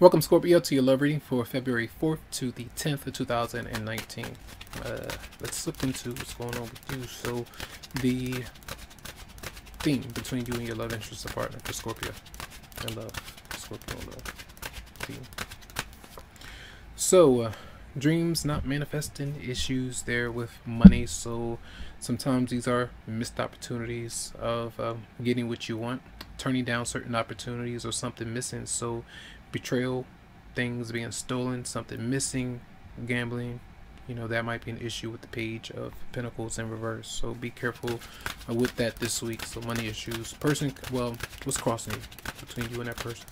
Welcome, Scorpio, to your love reading for February 4th to the 10th of 2019. Let's look into what's going on with you. So, the theme between you and your love interest or partner for Scorpio and love. Scorpio and love theme. So, dreams not manifesting, issues there with money. So, sometimes these are missed opportunities of getting what you want, turning down certain opportunities, or something missing. So, betrayal, things being stolen, something missing, gambling, that might be an issue with the Page of Pentacles in reverse. So be careful with that this week. So money issues, person, well, what's crossing you between you and that person?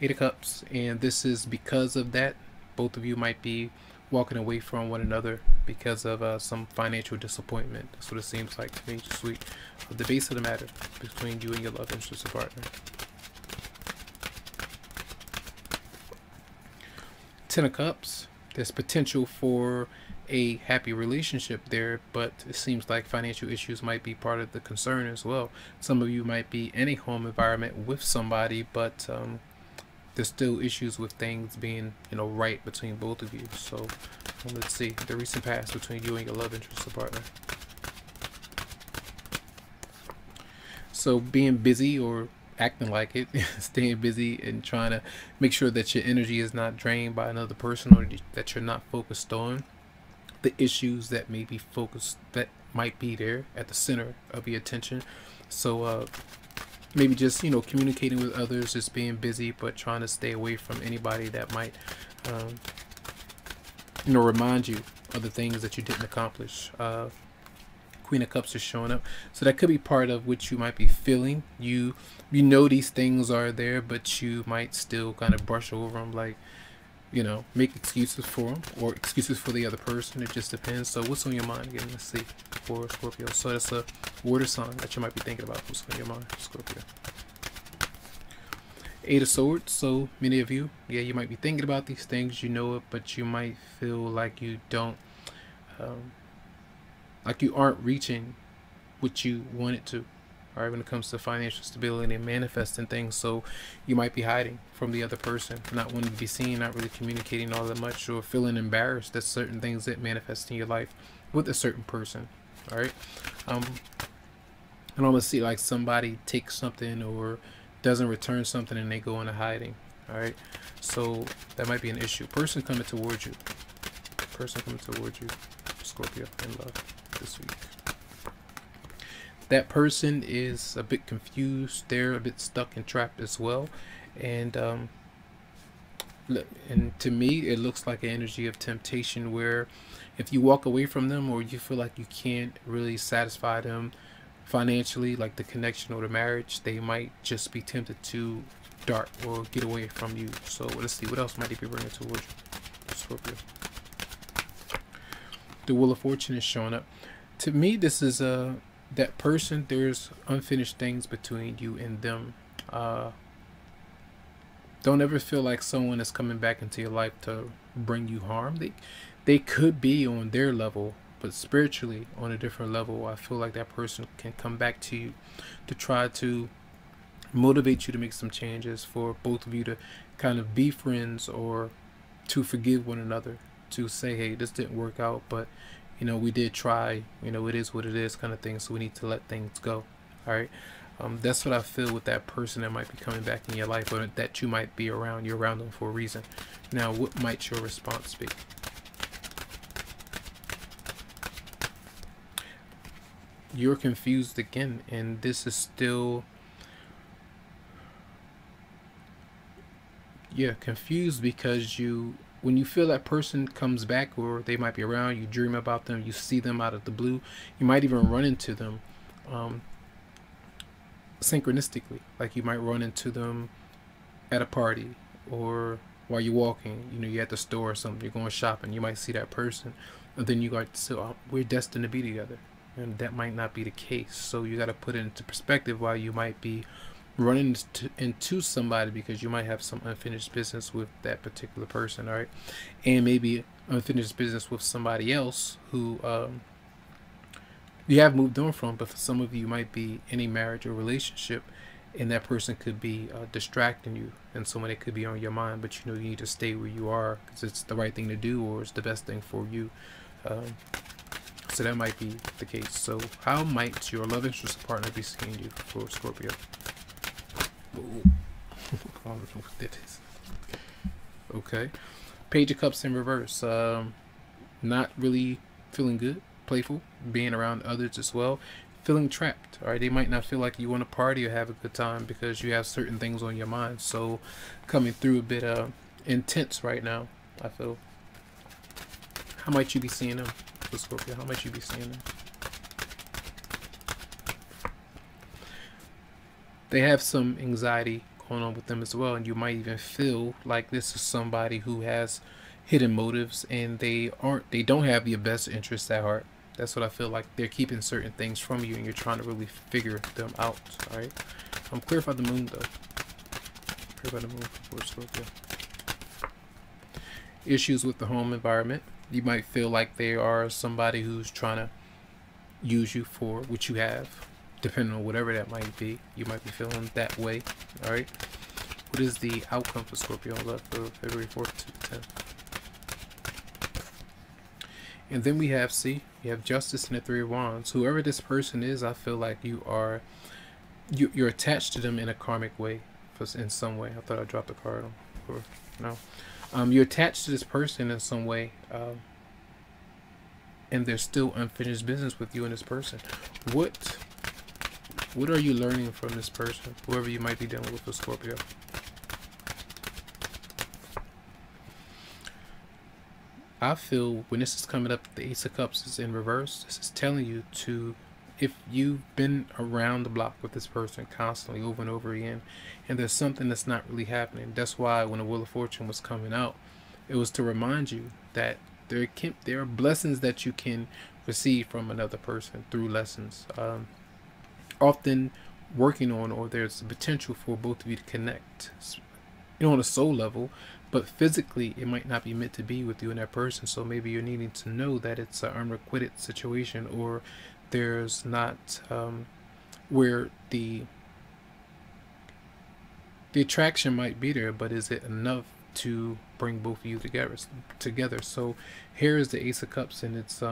Eight of Cups, and this is because of that. Both of you might be walking away from one another because of some financial disappointment. That's what it seems like to me this week. The base of the matter between you and your love interest or partner. Ten of Cups. There's potential for a happy relationship there, but it seems like financial issues might be part of the concern as well. Some of you might be in a home environment with somebody, but there's still issues with things being, right between both of you. So let's see the recent past between you and your love interest or partner. So being busy or acting like it, staying busy and trying to make sure that your energy is not drained by another person, or that you're not focused on the issues that may be focused, that might be there at the center of your attention. So maybe just communicating with others, just being busy, but trying to stay away from anybody that might remind you of the things that you didn't accomplish. Queen of Cups is showing up, so that could be part of what you might be feeling. You know these things are there, but you might still kind of brush over them, like make excuses for them or excuses for the other person. It just depends. So what's on your mind again? Let's see for Scorpio. So that's a water sign that you might be thinking about. What's on your mind, Scorpio? Eight of Swords. So many of you, you might be thinking about these things, it, but you might feel like you don't, like you aren't reaching what you wanted to, all right, when it comes to financial stability and manifesting things. So you might be hiding from the other person, not wanting to be seen, not really communicating all that much, or feeling embarrassed that certain things that manifest in your life with a certain person. All right, and I'm gonna see like somebody takes something or doesn't return something and they go into hiding. All right, so that might be an issue. Person coming towards you, Scorpio, in love this week. That person is a bit confused. They're a bit stuck and trapped as well. And to me, it looks like an energy of temptation, where if you walk away from them, or you feel like you can't really satisfy them financially, like the connection or the marriage, they might just be tempted to dart or get away from you. So let's see, what else might they be bringing towards you, Scorpio? The Wheel of Fortune is showing up. To me, this is that person, there's unfinished things between you and them. Don't ever feel like someone is coming back into your life to bring you harm. They could be on their level, but spiritually on a different level. I feel like that person can come back to you to try to motivate you to make some changes, for both of you to kind of be friends, or to forgive one another, to say, hey, this didn't work out, but we did try, it is what it is, kind of thing. So we need to let things go. All right, that's what I feel with that person that might be coming back in your life, or that you might be around. You're around them for a reason. Now, what might your response be? You're confused again, and this is still, confused because when you feel that person comes back, or they might be around, you dream about them, you see them out of the blue, you might even run into them synchronistically. Like you might run into them at a party, or while you're walking, you're at the store or something, you're going shopping, you might see that person, and then you got to say, oh, we're destined to be together. And that might not be the case. So you got to put it into perspective why you might be running into somebody, because you might have some unfinished business with that particular person. All right, and maybe unfinished business with somebody else who you have moved on from, but for some of you might be in a marriage or relationship, and that person could be distracting you, and someone that could be on your mind, but you know you need to stay where you are because it's the right thing to do or it's the best thing for you. So that might be the case. So how might your love interest partner be seeing you for Scorpio? Ooh. I don't know what that is. Okay. Page of Cups in reverse. Not really feeling good, playful, being around others as well, feeling trapped. All right, they might not feel like you want to party or have a good time because you have certain things on your mind. So coming through a bit intense right now, I feel. How might you be seeing them for Scorpio? How might you be seeing them? They have some anxiety going on with them as well, and you might even feel like this is somebody who has hidden motives and they don't have your best interests at heart. That's what I feel like. They're keeping certain things from you and you're trying to really figure them out. All right, clarify the moon though. Clarify the moon for Scorpio. Issues with the home environment. You might feel like they are somebody who's trying to use you for what you have, depending on whatever that might be. You might be feeling that way. All right, what is the outcome for Scorpio on love for February 4th to 10th? And then we have, see, you have Justice and the Three of Wands. Whoever this person is, I feel like you're attached to them in a karmic way, in some way. I thought I dropped a card on, or no. You're attached to this person in some way, and there's still unfinished business with you and this person. What are you learning from this person, whoever you might be dealing with Scorpio? I feel when this is coming up, the Ace of Cups is in reverse. This is telling you to, if you've been around the block with this person constantly over and over again, and there's something that's not really happening. That's why when the Wheel of Fortune was coming out, it was to remind you that there are blessings that you can receive from another person through lessons. Often working on, or there's the potential for both of you to connect, on a soul level, but physically it might not be meant to be with you and that person. So maybe you're needing to know that it's an unrequited situation, or there's not where the attraction might be there, but is it enough to bring both of you together? So here is the Ace of Cups, and it's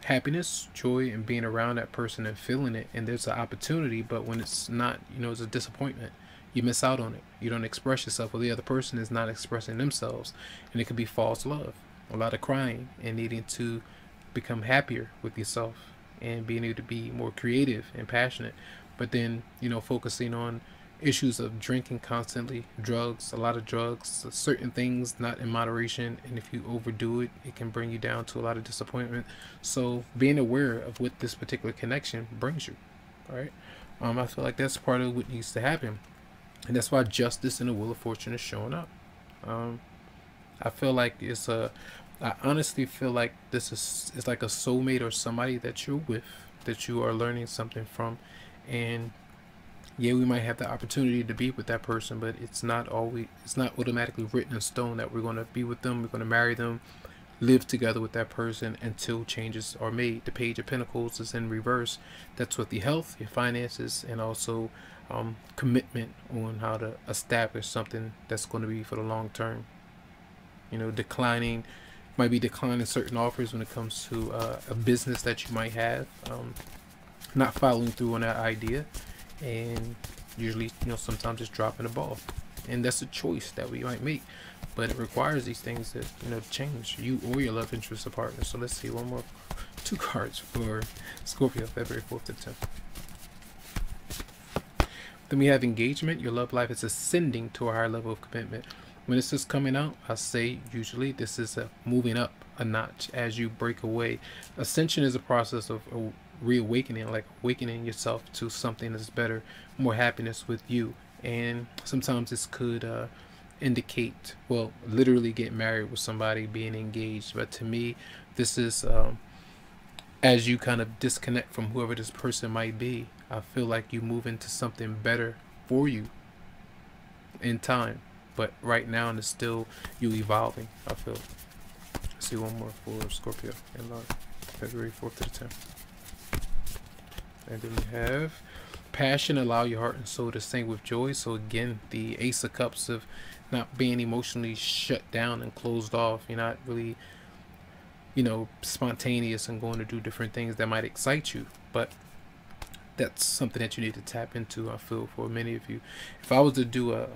happiness, joy, and being around that person and feeling it, and there's an opportunity, but when it's not, it's a disappointment. You miss out on it. You don't express yourself, or the other person is not expressing themselves, and it could be false love, a lot of crying, and needing to become happier with yourself and being able to be more creative and passionate. But then, focusing on issues of drinking constantly, drugs, a lot of drugs, certain things not in moderation, and if you overdo it, it can bring you down to a lot of disappointment. So being aware of what this particular connection brings you. All right, I feel like that's part of what needs to happen, and that's why Justice and the Wheel of Fortune is showing up. I feel like I honestly feel like this is like a soulmate or somebody that you're with, that you are learning something from. And yeah, we might have the opportunity to be with that person, but it's not automatically written in stone that we're going to be with them, we're going to marry them, live together with that person until changes are made. The Page of Pentacles is in reverse. That's with the health, your finances, and also commitment on how to establish something that's going to be for the long term. Might be declining certain offers when it comes to a business that you might have, not following through on that idea, and usually sometimes just dropping the ball. And that's a choice that we might make, but it requires these things to change, you or your love interest or partner. So let's see, two cards for Scorpio, February 4th to 10th. Then we have engagement. Your love life is ascending to a higher level of commitment. When this is coming out, I say usually this is moving up a notch as you break away. Ascension is a process of reawakening, like awakening yourself to something that's better, more happiness with you. And sometimes this could indicate, well, literally get married with somebody, being engaged. But to me, this is as you kind of disconnect from whoever this person might be, I feel like you move into something better for you in time. But right now, it's still you evolving, I feel. Let's see one more for Scorpio and February 4th to the 10th. And then we have Passion, allow your heart and soul to sing with joy. So again, the Ace of Cups of not being emotionally shut down and closed off. You're not really, spontaneous and going to do different things that might excite you. But that's something that you need to tap into, I feel, for many of you. If I was to do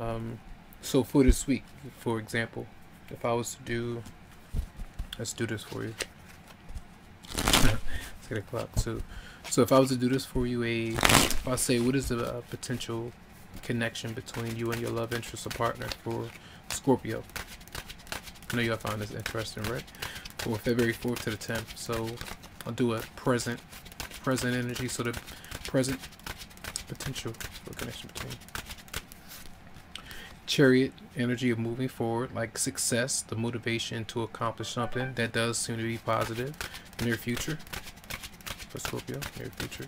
so for this week, for example, if I was to do, let's do this for you. Let's get a clock too. So if I was to do this for you, if I say, what is the potential connection between you and your love interest or partner for Scorpio? I know you'll find this interesting, right? For February 4th to the 10th. So I'll do a present energy, so the present potential for connection between Chariot, energy of moving forward, like success, the motivation to accomplish something. That does seem to be positive. Near future for Scorpio, near future.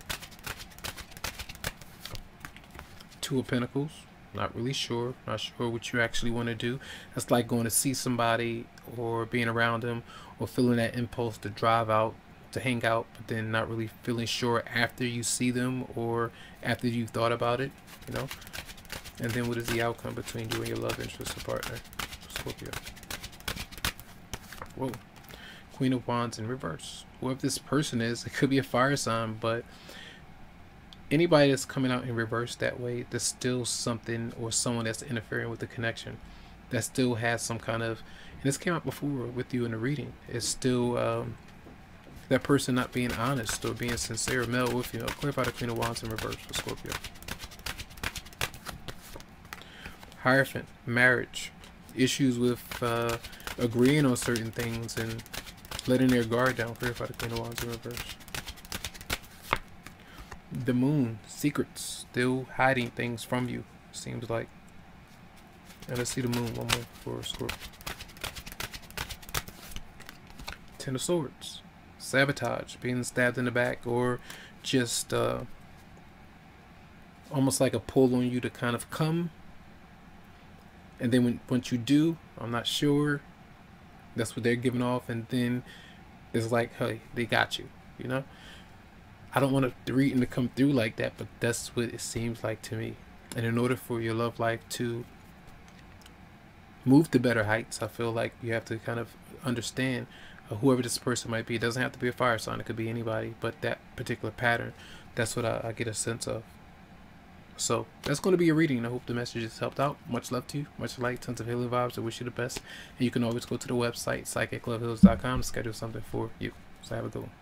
Two of Pentacles, not really sure, not sure what you actually want to do. That's like going to see somebody or being around them or feeling that impulse to drive out, to hang out, but then not really feeling sure after you see them or after you've thought about it, And then what is the outcome between you and your love interest or partner, Scorpio? Whoa. Queen of Wands in reverse. Whoever this person is, it could be a fire sign, but anybody that's coming out in reverse that way, there's still something or someone that's interfering with the connection. That still has some kind of, and this came out before with you in the reading, it's still that person not being honest or being sincere, male or female. Clarify the Queen of Wands in reverse for Scorpio. Hierophant, marriage, issues with agreeing on certain things and letting their guard down. Clarify the Queen of Wands in reverse. The Moon, secrets, still hiding things from you, seems like. And let's see the Moon one more for Scorpio. Ten of Swords, sabotage, being stabbed in the back, or just almost like a pull on you to kind of come. And then once you do, I'm not sure, that's what they're giving off, and then it's like, hey, they got you, I don't want the reading to come through like that, but that's what it seems like to me. And in order for your love life to move to better heights, I feel like you have to kind of understand whoever this person might be. It doesn't have to be a fire sign, it could be anybody, but that particular pattern, that's what I get a sense of. So that's going to be a reading. I hope the message has helped out. Much love to you, much light, tons of healing vibes. I wish you the best, and you can always go to the website psychicloveheals.com to schedule something for you. So have a good one.